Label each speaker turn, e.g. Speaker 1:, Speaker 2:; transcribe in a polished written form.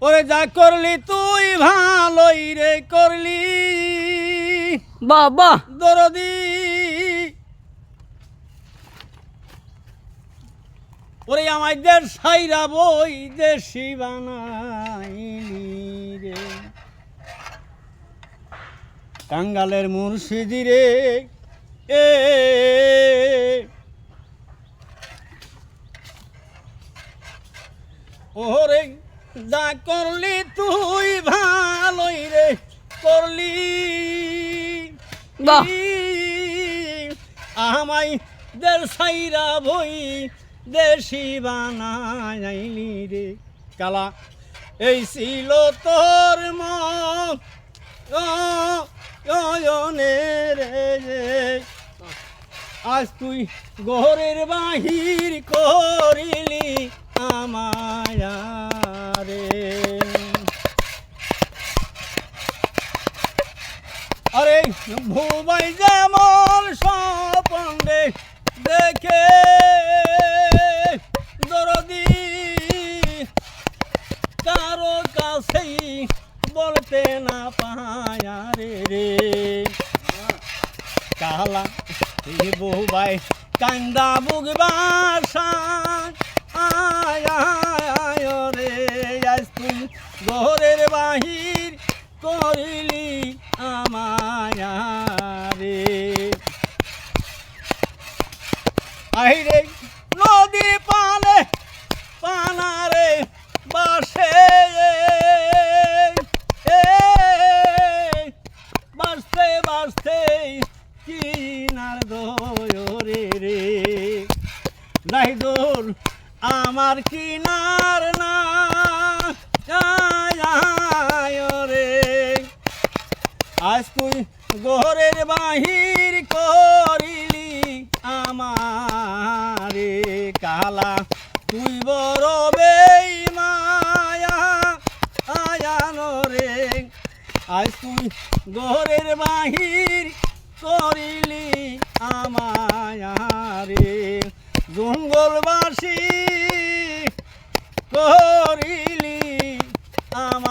Speaker 1: ওরে যা করলি তুই ভালোই রে করলি
Speaker 2: বাবা
Speaker 1: দরদি ওরে আমাদের সাইরা বই দেশি বানাইলি রে কাঙ্গালের মুর্শিদি রে এ ওরে যা করলি তুই ভালোই রে করলি
Speaker 2: বাহ।
Speaker 1: আমায় দের সাইরা বই দেশি বানাইলি রে কালা এই ছিল তোর মনে রে আজ তুই ঘরের বাহির করিলি আমায় রে আরে ভুবাই যেমন স্বপন রে দেখে দরদি কারো কাছেই বলতে না পায় রে কালা বুবাই কান্দা বুগবার আয় রে আজ তুই ঘরের বাহির করিলি আমায় রে আইরে নদী পানে পানারে বাসে বাসতে বাসতে কিনার দোরে রে নাই দোর আমার কিনার না রে আজ তুই ঘরের বাহির করিলি আমারে কালা তুই বড় বেঈমায়া আয়ানো রে আজ তুই ঘরের বাহির করিলি আমারে জঙ্গলবাসী করিলি আমার